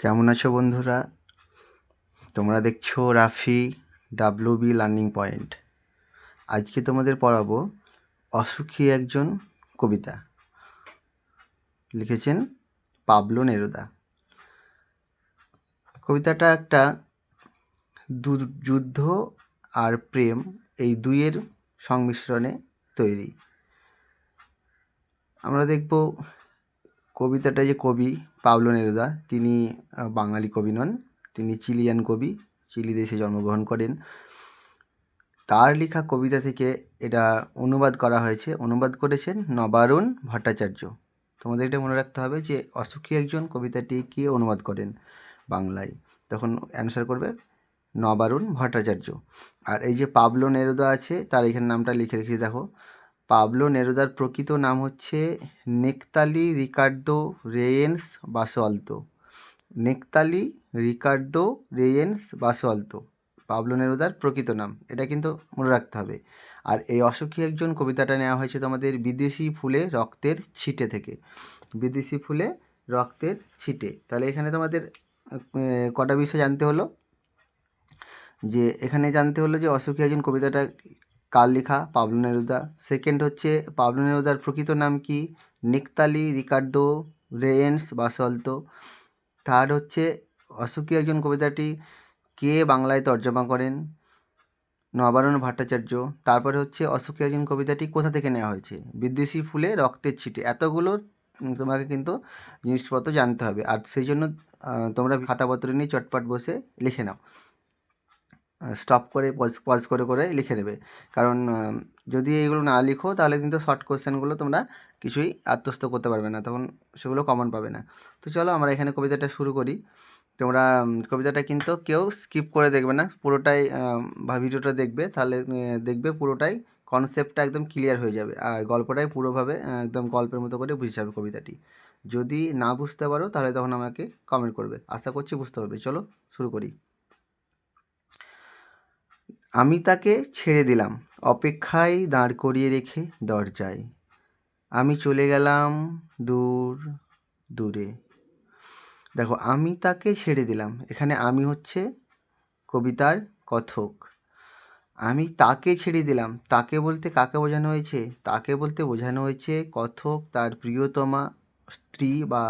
কেমন আছো বন্ধুরা? তোমরা দেখছো রাফি ডাব্লিউবি লার্নিং পয়েন্ট। আজকে তোমাদের পড়াবো অসুখী একজন কবিতা। লিখেছেন পাবলো নেরুদা। কবিতাটা একটা যুদ্ধ আর প্রেম এই দুইয়ের সংমিশ্রণে তৈরি। আমরা দেখব কবিতাটা যে কবি পাবলো নেরুদা, তিনি বাঙালি কবি নন, তিনি চিলিয়ান কবি, চিলি দেশে জন্মগ্রহণ করেন। তার লেখা কবিতা থেকে এটা অনুবাদ করা হয়েছে, অনুবাদ করেছেন নবারুণ ভট্টাচার্য। তোমাদের এটা মনে রাখতে হবে যে অসুখী একজন কবিতাটি কে অনুবাদ করেন বাংলায়, তখন অ্যান্সার করবে নবারুণ ভট্টাচার্য। আর এই যে পাবলো নেরুদা আছে, তার এখানে নামটা লিখে রেখেছি দেখো। পাবলো নেরুদার প্রকৃত নাম হচ্ছে Neftali Ricardo Reyes Basoalto. Neftali Ricardo Reyes Basoalto Pablo নেরুদার প্রকৃত নাম, এটা কিন্তু মনে রাখতে হবে। আর এই অসুখী একজন কবিতাটা নেওয়া হয়েছে তোমাদের বিদেশি ফুলে রক্তের ছিটে থেকে। বিদেশি ফুলে রক্তের ছিটে, তাহলে এখানে তোমাদের কটা বিষয় জানতে হলো। যে এখানে জানতে হলো যে অসুখী একজন কবিতাটা কার লেখা, পাবলো নেরুদা। সেকেন্ড হচ্ছে পাবলো নেরুদার প্রকৃত নাম কি, নেক্তালি রিকার্দো রেয়েন্স বাসোয়ালতো। থার্ড হচ্ছে অসুখী একজন কবিতাটি কে বাংলায় তর্জমা করেন, নবারুণ ভট্টাচার্য। তারপরে হচ্ছে অসুখী একজন কবিতাটি কোথা থেকে নেওয়া হয়েছে, বিদেশি ফুলে রক্তের ছিটে। এতগুলো তোমাকে কিন্তু জিনিসপত্র জানতে হবে। আর সেই জন্য তোমরা খাতাপত্র নিয়ে চটপট বসে লিখে নাও, স্টপ করে পজ করে করে লিখে নেবে। কারণ যদি এইগুলো না লিখো তাহলে কিন্তু শর্ট কোশ্চেনগুলো তোমরা কিছুই আত্মস্থ করতে পারবে না, তখন সেগুলো কমন পাবে না। তো চলো আমরা এখানে কবিতাটা শুরু করি। তোমরা কবিতাটা কিন্তু কেউ স্কিপ করে দেখবে না, পুরোটাই বা ভিডিওটা দেখবে, তাহলে দেখবে পুরোটাই কনসেপ্টটা একদম ক্লিয়ার হয়ে যাবে, আর গল্পটাই পুরোভাবে একদম গল্পের মতো করে বুঝে যাবে কবিতাটি। যদি না বুঝতে পারো তাহলে তখন আমাকে কমেন্ট করবে, আশা করছি বুঝতে পারবে। চলো শুরু করি। আমি তাকে ছেড়ে দিলাম, অপেক্ষায় দাঁড় করিয়ে রেখে দরজায়। আমি চলে গেলাম দূর দূরে। দেখো, আমি তাকে ছেড়ে দিলাম, এখানে আমি হচ্ছে কবিতার কথক। আমি তাকে ছেড়ে দিলাম, তাকে বলতে কাকে বোঝানো হয়েছে, তাকে বলতে বোঝানো হয়েছে কথক তার প্রিয়তমা স্ত্রী বা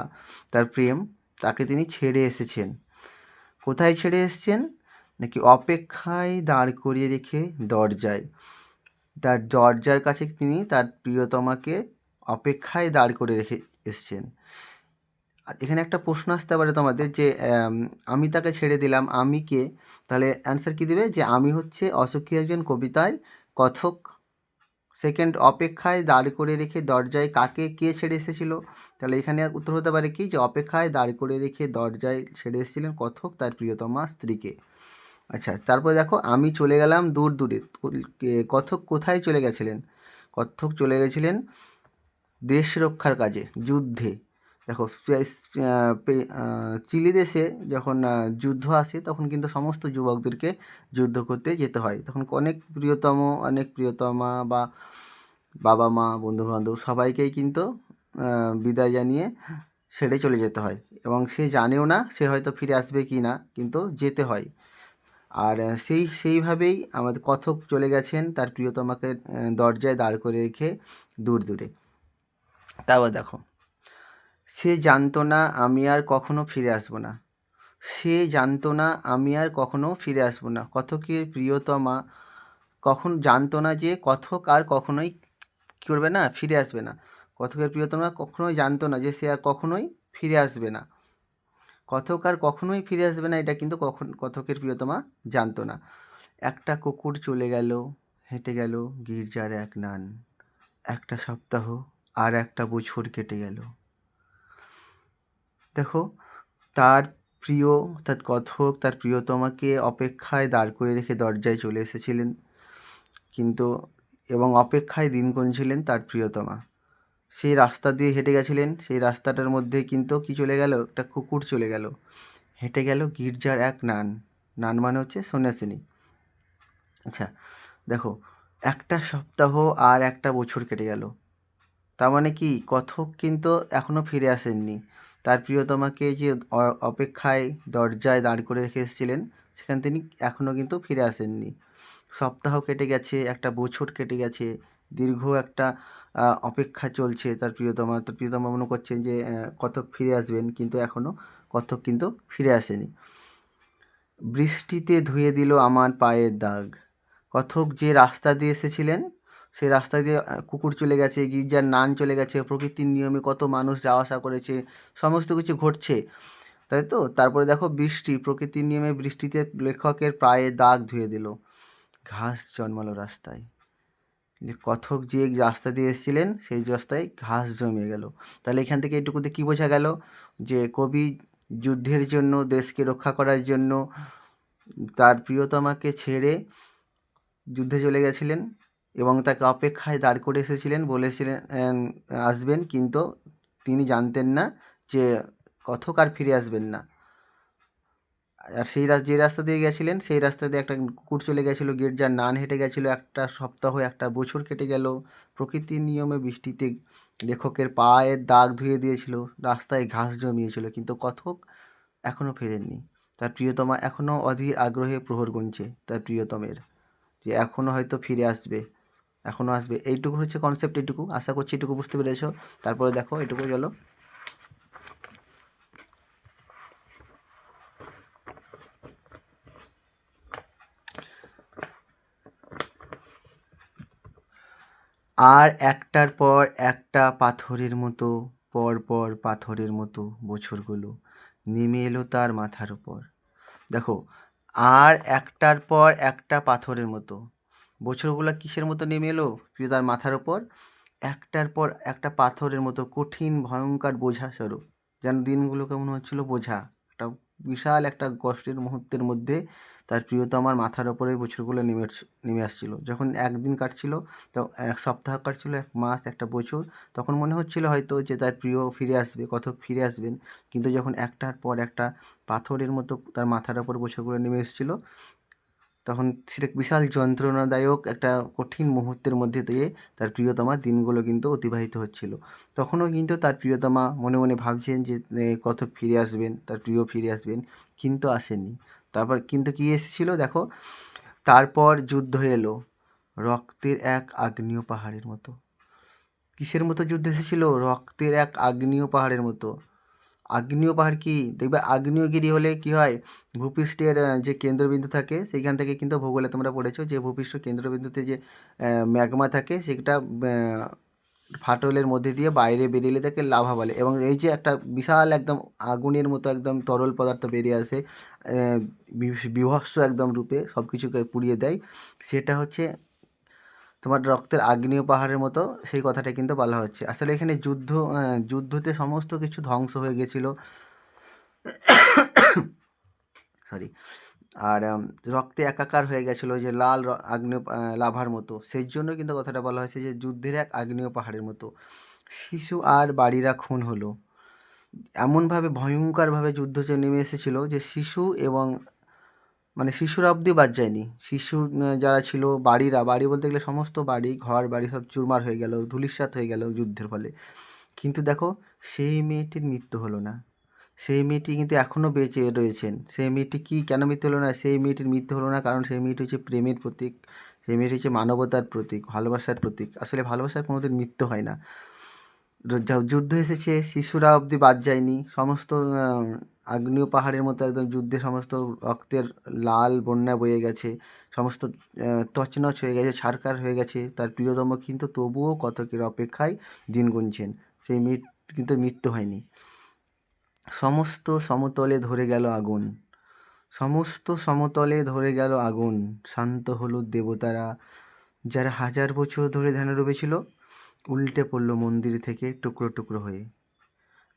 তার প্রেম, তাকে তিনি ছেড়ে এসেছেন। কোথায় ছেড়ে এসেছেন নাকি অপেক্ষায় দাঁড় করিয়ে রেখে দরজায়। তার দরজার কাছে তিনি তার প্রিয়তমাকে অপেক্ষায় দাঁড় করে রেখে এসছেন। আর এখানে একটা প্রশ্ন আসতে পারে তোমাদের যে আমি তাকে ছেড়ে দিলাম, আমি কে? তাহলে অ্যান্সার কী দেবে যে আমি হচ্ছে অসুখী একজন কবিতায় কথক। সেকেন্ড, অপেক্ষায় দাঁড় করে রেখে দরজায় কাকে কে ছেড়ে এসেছিল, তাহলে এখানে উত্তর হতে পারে কি যে অপেক্ষায় দাঁড় করে রেখে দরজায় ছেড়ে এসেছিলেন কথক তার প্রিয়তমা স্ত্রীকে। আচ্ছা, তারপরে দেখো আমি চলে গেলাম দূর দূরে। কথক কোথায় চলে গেছিলেন? কথক চলে গেছিলেন দেশ রক্ষার কাজে, যুদ্ধে। দেখো, চিলি দেশে যখন যুদ্ধ আসে তখন কিন্তু সমস্ত যুবকদেরকে যুদ্ধ করতে যেতে হয়। তখন অনেক প্রিয়তম, অনেক প্রিয়তমা বা বাবা মা বন্ধুবান্ধব সবাইকেই কিন্তু বিদায় জানিয়ে ছেড়ে চলে যেতে হয়, এবং সে জানেও না সে হয়তো ফিরে আসবে কি না, কিন্তু যেতে হয়। আর সেইভাবেই আমাদের কথক চলে গেছেন তার প্রিয়তমাকে দরজায় দাঁড় করে রেখে দূর দূরে। তারপর দেখো, সে জানতো না আমি আর কখনো ফিরে আসবো না। সে জানতো না আমি আর কখনো ফিরে আসবো না। কথকের প্রিয়তমা কখন জানতো না যে কথক আর কখনোই কী করবে না, ফিরে আসবে না। কথকের প্রিয়তমা কখনোই জানতো না যে সে আর কখনোই ফিরে আসবে না। কথক আর কখনোই ফিরে আসবে না, এটা কিন্তু কথকের প্রিয়তমা জানতো না। একটা কুকুর চলে গেল, হেঁটে গেল গির্জার এক নান। একটা সপ্তাহ আর একটা বছর কেটে গেল। দেখো, তার প্রিয় অর্থাৎ কথক তার প্রিয়তমাকে অপেক্ষায় দাঁড় করে রেখে দরজায় চলে এসেছিলেন, কিন্তু এবং অপেক্ষায় দিন গুনছিলেন তার প্রিয়তমা। সেই রাস্তা দিয়ে হেঁটে গেছিলেন, সেই রাস্তাটার মধ্যে কিন্তু কি চলে গেল, একটা কুকুর চলে গেল, হেঁটে গেল গির্জার এক নান। নান মানে হচ্ছে সন্ন্যাসিনী। আচ্ছা, দেখো, একটা সপ্তাহ আর একটা বছর কেটে গেল, তার মানে কি কথক কিন্তু এখনও ফিরে আসেননি। তার প্রিয়তমাকে যে অপেক্ষায় দরজায় দাঁড় করে রেখে এসেছিলেন, সেখানে তিনি এখনও কিন্তু ফিরে আসেননি। সপ্তাহ কেটে গেছে, একটা বছর কেটে গেছে, দীর্ঘ একটা অপেক্ষা চলছে তার প্রিয়তমা মনে করছেন যে কতক ফিরে আসবেন, কিন্তু এখনও কতক কিন্তু ফিরে আসেনি। বৃষ্টিতে ধুয়ে দিল আমার পায়ের দাগ। কথক যে রাস্তা দিয়ে এসেছিলেন, সেই রাস্তা দিয়ে কুকুর চলে গেছে, গির্জার নান চলে গেছে, প্রকৃতির নিয়মে কত মানুষ যাওয়া আসা করেছে, সমস্ত কিছু ঘটছে, তাই তো? তারপরে দেখো বৃষ্টি, প্রকৃতির নিয়মে বৃষ্টিতে লেখকের পায়ে দাগ ধুয়ে দিল, ঘাস জন্মালো রাস্তায়। যে কথক যে রাস্তা দিয়ে এসেছিলেন, সেই রাস্তায় ঘাস জমে গেল। তাহলে এখান থেকে এটুকুতে কী বোঝা গেল? যে কবি যুদ্ধের জন্য, দেশকে রক্ষা করার জন্য তার প্রিয়তমাকে ছেড়ে যুদ্ধে চলে গেছিলেন এবং তাকে অপেক্ষায় দাঁড় করে এসেছিলেন, বলেছিলেন আসবেন, কিন্তু তিনি জানতেন না যে কথক আর ফিরে আসবেন না। আর সেই যে রাস্তা দিয়ে গেছিলেন, সেই রাস্তা দিয়ে একটা কুকুর চলে গেছিলো, গির্জার নান হেঁটে গেছিলো, একটা সপ্তাহ, একটা বছর কেটে গেল, প্রকৃতির নিয়মে বৃষ্টিতে লেখকের পায়ের দাগ ধুয়ে দিয়েছিল, রাস্তায় ঘাস জমিয়েছিল, কিন্তু কথক এখনও ফেরেননি। তার প্রিয়তমা এখনও অধীর আগ্রহে প্রহর গুনছে তার প্রিয়তমের, যে এখনও হয়তো ফিরে আসবে, এখনও আসবে। এইটুকু হচ্ছে কনসেপ্ট, এইটুকু আশা করছি এটুকু বুঝতে পেরেছ। তারপরে দেখো এটুকু চলো। আর একটার পর একটা পাথরের মতো, পর পর পাথরের মতো বছরগুলো নেমে এলো তার মাথার উপর। দেখো, আর একটার পর একটা পাথরের মতো বছরগুলো কিসের মতো নেমে এলো? তার মাথার ওপর একটার পর একটা পাথরের মতো কঠিন ভয়ঙ্কর বোঝা স্বরূপ। যেন দিনগুলো কেমন হচ্ছিল, বোঝা একটা বিশাল একটা কষ্টের মুহূর্তের মধ্যে তার প্রিয়তমার মাথার ওপরে বছরগুলো নেমে আসছিল। যখন একদিন কাটছিল, তো এক সপ্তাহ কাটছিল, এক মাস, একটা বছর, তখন মনে হচ্ছিল হয়তো যে তার প্রিয় ফিরে আসবে, কথক ফিরে আসবেন। কিন্তু যখন একটার পর একটা পাথরের মতো তার মাথার ওপর বছরগুলো নেমে এসেছিলো, তখন সেটা বিশাল যন্ত্রণাদায়ক একটা কঠিন মুহূর্তের মধ্যে দিয়ে তার প্রিয়তমার দিনগুলো কিন্তু অতিবাহিত হচ্ছিল। তখনও কিন্তু তার প্রিয়তমা মনে মনে ভাবছেন যে কথক ফিরে আসবেন, তার প্রিয় ফিরে আসবেন, কিন্তু আসেননি। তারপর কিন্তু কী এসেছিলো দেখো, তারপর যুদ্ধ এলো রক্তের এক আগ্নেয় পাহাড়ের মতো। কিসের মতো যুদ্ধ এসেছিলো? রক্তের এক আগ্নেয় পাহাড়ের মতো। আগ্নেয় পাহাড় কি দেখবে, আগ্নেয়গিরি হলে কি হয়, ভূপৃষ্ঠের যে কেন্দ্রবিন্দু থাকে, সেইখান থেকে কিন্তু ভূগোলে তোমরা পড়েছো যে ভূপৃষ্ঠ কেন্দ্রবিন্দুতে যে ম্যাগমা থাকে, সেটা ফাটলের মধ্যে দিয়ে বাইরে বেরিয়ে তাকে লাভা বলে। এবং এই যে একটা বিশাল একদম আগুনের মতো একদম তরল পদার্থ বেরিয়ে আসে, বীভৎস একদম রূপে সব কিছুকে পুড়িয়ে দেয়, সেটা হচ্ছে তোমার রক্তের আগ্নেয় পাহাড়ের মতো, সেই কথাটা কিন্তু বলা হচ্ছে। আসলে এখানে যুদ্ধতে সমস্ত কিছু ধ্বংস হয়ে গেছিলো, সরি, আর রক্তে একাকার হয়ে গেছিলো, যে লাল আগ্নেয় লাভার মতো, সেই জন্য কিন্তু কথাটা বলা হয়েছে যে যুদ্ধের এক আগ্নেয় পাহাড়ের মতো। শিশু আর বাড়িরা খুন হলো, এমনভাবে ভয়ঙ্করভাবে যুদ্ধ নেমে এসেছিলো যে শিশু এবং মানে শিশুরা অবধি বাদ যায়নি। শিশু যারা ছিল, বাড়ি বলতে গেলে সমস্ত বাড়ি, ঘর বাড়ি সব চুরমার হয়ে গেল, ধূলিসাৎ হয়ে গেল যুদ্ধের ফলে। কিন্তু দেখো, সেই মেয়েটির মৃত্যু হলো না। সেই মেয়েটি কিন্তু এখনও বেঁচে রয়েছেন। সেই মেয়েটি কি কেন মৃত্যু হলো না? সেই মেয়েটির মৃত্যু হলো না কারণ সেই মেয়েটি হচ্ছে প্রেমের প্রতীক, সেই মেয়েটি হচ্ছে মানবতার প্রতীক, ভালোবাসার প্রতীক। আসলে ভালোবাসার কোনোদিন মৃত্যু হয় না। যুদ্ধ এসেছে, শিশুরা অবধি বাদ যায়নি, সমস্ত আগ্নেয় পাহাড়ের মতো একদম যুদ্ধে সমস্ত রক্তের লাল বন্যা বয়ে গেছে, সমস্ত তছনছ হয়ে গেছে, ছারখার হয়ে গেছে তার প্রিয়তম, কিন্তু তবুও কতকের অপেক্ষায় দিন গুনছেন। সেই কিন্তু মৃত্যু হয়নি। সমস্ত সমতলে ধরে গেল আগুন, সমস্ত সমতলে ধরে গেল আগুন, শান্ত হলো দেবতারা, যারা 1000 বছর ধরে ধ্যানে ডুবেছিল, উল্টে পড়লো মন্দির থেকে টুকরো টুকরো হয়ে।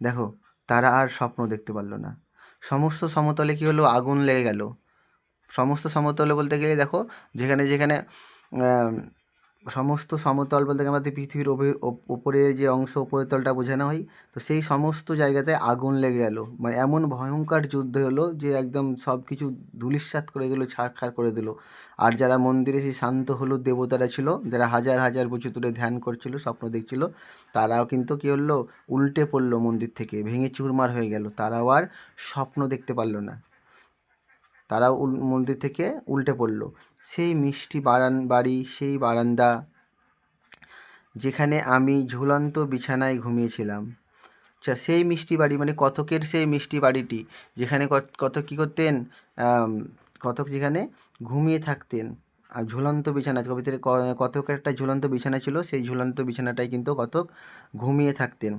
দেখো, তারা আর স্বপ্ন দেখতে পারলো না। সমস্ত সমতলে কী হলো? আগুন লেগে গেল। সমস্ত সমতলে বলতে গেলে দেখো, যেখানে যেখানে সমস্ত সমতল বলতে আমাদের পৃথিবীর ওপরে যে অংশ উপরের তলটা বোঝানো হয়, তো সেই সমস্ত জায়গাতে আগুন লেগে গেল। মানে এমন ভয়ঙ্কর যুদ্ধ হলো যে একদম সব কিছু ধূলিসাৎ করে দিল, ছারখার করে দিল। আর যারা মন্দিরে সেই শান্ত হলুদ দেবতারা ছিল, যারা হাজার হাজার বছর ধরে ধ্যান করছিল, স্বপ্ন দেখছিল, তারাও কিন্তু কী হলো, উল্টে পড়লো মন্দির থেকে, ভেঙে চুরমার হয়ে গেল। তারাও আর স্বপ্ন দেখতে পারলো না, তারাও মন্দির থেকে উল্টে পড়লো। সেই মিষ্টি বাড়ি, সেই বারান্দা যেখানে আমি ঝুলন্ত বিছানায় ঘুমিয়েছিলাম। আচ্ছা, সেই মিষ্টি বাড়ি মানে কতকের সেই মিষ্টি বাড়িটি, যেখানে কতক কী করতেন, কতক যেখানে ঘুমিয়ে থাকতেন। আর ঝুলন্ত বিছানা, কবিতার কতকের একটা ঝুলন্ত বিছানা ছিল, সেই ঝুলন্ত বিছানাটায় কিন্তু কতক ঘুমিয়ে থাকতেন।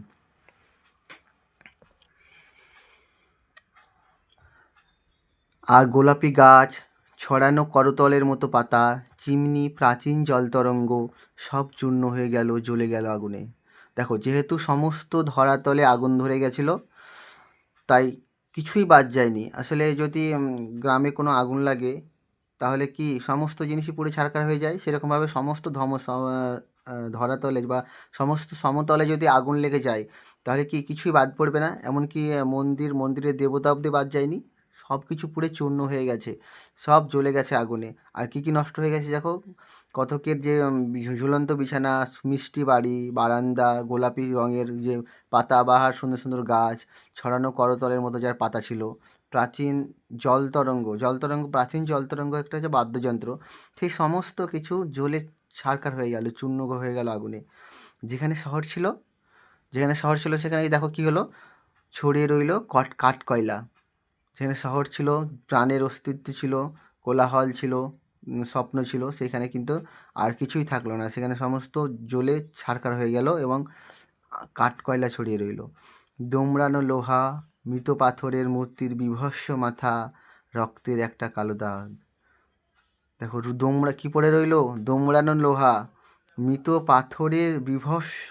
আর গোলাপি গাছ, ছড়ানো করতলের মতো পাতা, চিমনি, প্রাচীন জলতরঙ্গ সব চূর্ণ হয়ে গেল, জ্বলে গেল আগুনে। দেখো, যেহেতু সমস্ত ধরাতলে আগুন ধরে গেছিল, তাই কিছুই বাদ যায়নি। আসলে যদি গ্রামে কোনো আগুন লাগে, তাহলে কি সমস্ত জিনিসই পুড়ে ছারখার হয়ে যায়? সেরকমভাবে সমস্ত ধরাতলে বা সমস্ত সমতলে যদি আগুন লেগে যায়, তাহলে কি কিছুই বাদ পড়বে না? এমনকি মন্দিরের দেবতা অব্দি বাদ যায়নি। সব কিছু পুড়ে চূর্ণ হয়ে গেছে, সব জ্বলে গেছে আগুনে। আর কি কি নষ্ট হয়ে গেছে দেখো, কতকের যে ঝুলন্ত বিছানা, মিষ্টি বাড়ি, বারান্দা, গোলাপি রঙের যে পাতাবাহার সুন্দর সুন্দর গাছ, ছড়ানো করতলের মতো যার পাতা ছিল, প্রাচীন প্রাচীন জলতরঙ্গ একটা যে বাদ্যযন্ত্র, সেই সমস্ত কিছু জ্বলে ছারখার হয়ে গেল, চূর্ণ হয়ে গেল আগুনে। যেখানে শহর ছিল, সেখানে দেখো কী হলো, ছড়িয়ে রইল কাঠ কয়লা। যেখানে শহর ছিল, প্রাণের অস্তিত্ব ছিল, কোলাহল ছিল, স্বপ্ন ছিল, সেখানে কিন্তু আর কিছুই থাকলো না। সেখানে সমস্ত জ্বলে ছারখার হয়ে গেল এবং কাঠ কয়লা ছড়িয়ে রইল। দোমড়ানো লোহা, মৃত পাথরের মূর্তির বীভৎস মাথা, রক্তের একটা কালো দাগ। দেখো, কী পড়ে রইল, দোমড়ানো লোহা, মৃত পাথরের বীভৎস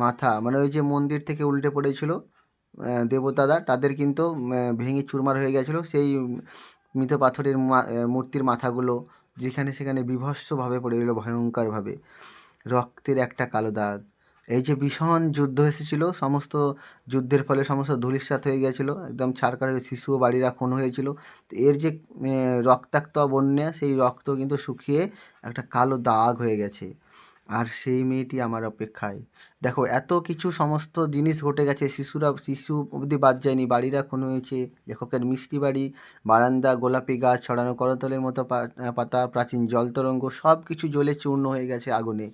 মাথা, মানে ওই যে মন্দির থেকে উল্টে পড়েছিল দেবতারা, তাদের কিন্তু ভেঙে চুরমার হয়ে গেছিলো সেই মৃত পাথরের মূর্তির মাথাগুলো যেখানে সেখানে বীভৎসভাবে পড়ে রইল, ভয়ঙ্করভাবে। রক্তের একটা কালো দাগ। এই যে ভীষণ যুদ্ধ এসেছিলো, সমস্ত যুদ্ধের ফলে সমস্ত ধূলিসাৎ হয়ে গেছিলো, একদম ছারখার হয়ে শিশু ও বাড়িরা খুন হয়েছিল। তো এর যে রক্তাক্ত বন্যা, সেই রক্ত কিন্তু শুকিয়ে একটা কালো দাগ হয়ে গেছে। আর সেই মেয়েটি আমার অপেক্ষায়। দেখো, এত কিছু সমস্ত জিনিস ঘটে গেছে, শিশু অবধি বাদ যায়নি, বাড়িরা খুন হয়েছে, লেখকের মিষ্টি বাড়ি, বারান্দা, গোলাপি গাছ, ছড়ানো করতলের মতো পাতা, প্রাচীন জলতরঙ্গ সব কিছু জ্বলে চূর্ণ হয়ে গেছে আগুনে।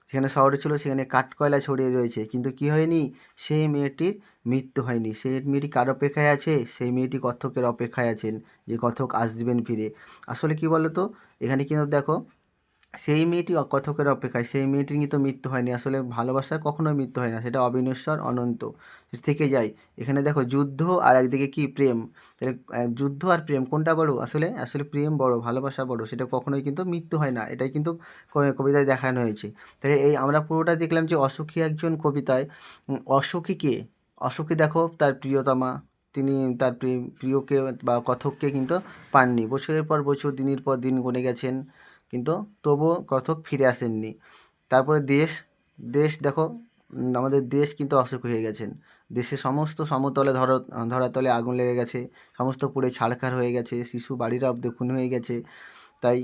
যেখানে শহরে ছিল সেখানে কাঠকয়লা ছড়িয়ে রয়েছে, কিন্তু কী হয়নি, সেই মেয়েটির মৃত্যু হয়নি। সেই মেয়েটি কার অপেক্ষায় আছে? সেই মেয়েটি কত্থকের অপেক্ষায় আছেন, যে কত্থক আসবেন ফিরে। আসলে কি বলো তো, এখানে কিন্তু দেখো, সেই মেয়েটি কত্থকের অপেক্ষায়, সেই মেয়েটির কিন্তু মৃত্যু হয়নি। আসলে ভালোবাসার কখনোই মৃত্যু হয় না, সেটা অবিনশ্বর, অনন্ত, থেকে যায়। এখানে দেখো, যুদ্ধ আর একদিকে কি প্রেম। তাহলে যুদ্ধ আর প্রেম কোনটা বড়? আসলে আসলে প্রেম বড়, ভালোবাসা বড়, সেটা কখনোই কিন্তু মৃত্যু হয় না, এটাই কিন্তু কবিতায় দেখানো হয়েছে। তাহলে এই আমরা পুরোটা দেখলাম যে অসুখী একজন কবিতায়, অসুখী কে? অসুখী দেখো, তার প্রিয়তমা, তিনি তার প্রিয়কে বা কথককে কিন্তু পাননি। বছরের পর বছর, দিনের পর দিন গুনে গেছেন, কিন্তু তবুও কথক ফিরে আসেননি। তারপরে দেশ দেখো, আমাদের দেশ কিন্তু অসুখী হয়ে গেছেন। দেশে সমস্ত সমতলে ধরাতলে আগুন লেগে গেছে, সমস্ত পুড়ে ছারখার হয়ে গেছে, শিশু বাড়িরা অব্দি খুন হয়ে গেছে। তাই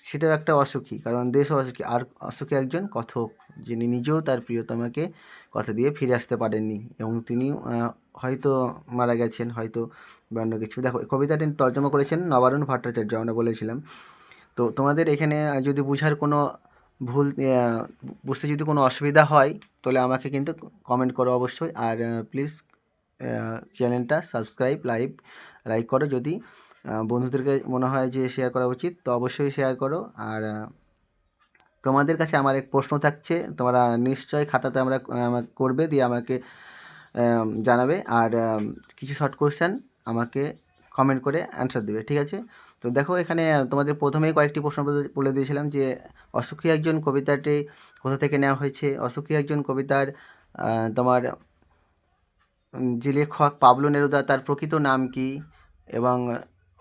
সেটাও একটা অসুখী, কারণ দেশও অসুখী। আর অসুখী একজন কথক, যিনি নিজেও তার প্রিয়তমাকে কথা দিয়ে ফিরে আসতে পারেননি, এবং তিনি হয়তো মারা গেছেন, হয়তো বা অন্য কিছু। দেখো, কবিতাটি তর্জমা করেছেন নবারুণ ভট্টাচার্য, আমরা বলেছিলাম। তো তোমাদের এখানে যদি বুঝার কোনো ভুল, বুঝতে যদি কোনো অসুবিধা হয়, তাহলে আমাকে কিন্তু কমেন্ট করো অবশ্যই। আর প্লিজ চ্যানেলটা সাবস্ক্রাইব, লাইক করো। যদি বন্ধুদেরকে মনে হয় যে শেয়ার করা উচিত, তো অবশ্যই শেয়ার করো। আর তোমাদের কাছে আমার এক প্রশ্ন থাকছে, তোমরা নিশ্চয়ই খাতাতে আমাকে করবে, দিয়ে আমাকে জানাবে। আর কিছু শর্ট কোশ্চেন আমাকে কমেন্ট করে অ্যান্সার দেবে, ঠিক আছে? তো দেখো, এখানে তোমাদের প্রথমেই কয়েকটি প্রশ্ন বলে দিয়েছিলাম যে অসুখী একজন কবিতাটি কোথা থেকে নেওয়া হয়েছে। অসুখী একজন কবিতার তোমার যে লেখক পাবলো নেরুদা, তার প্রকৃত নাম কি, এবং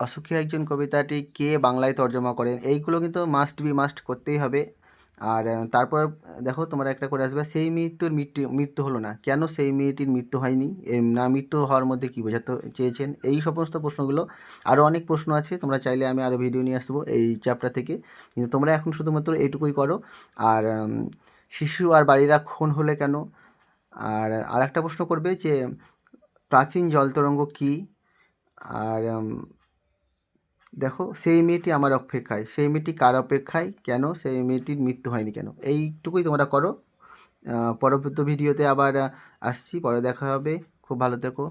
অসুখী একজন কবিতাটি কে বাংলায় তর্জমা করেন, এইগুলো কিন্তু মাস্ট করতেই হবে। আর তারপর দেখো তোমরা একটা করে আসবে, সেই মৃত্যু হলো না কেন, সেই মেয়েটির মৃত্যু হয়নি, না মৃত্যু হওয়ার মধ্যে কী বোঝাতে চেয়েছেন, এই সমস্ত প্রশ্নগুলো। আরও অনেক প্রশ্ন আছে, তোমরা চাইলে আমি আরও ভিডিও নিয়ে আসবো এই চ্যাপ্টার থেকে, কিন্তু তোমরা এখন শুধুমাত্র এইটুকুই করো। আর শিশু আর বাড়িরা খুন হলে কেন, আর আরেকটা প্রশ্ন করবে যে প্রাচীন জলতরঙ্গ কী, আর দেখো সেই মেয়েটি আমার অপেক্ষায়, সেই মেয়েটি কার অপেক্ষায়, কেন সেই মেয়েটির মৃত্যু হয়নি কেন, এইটুকুই তোমরা করো। পরবর্তী ভিডিওতে আবার আসছি, পরে দেখা হবে। খুব ভালো থেকো।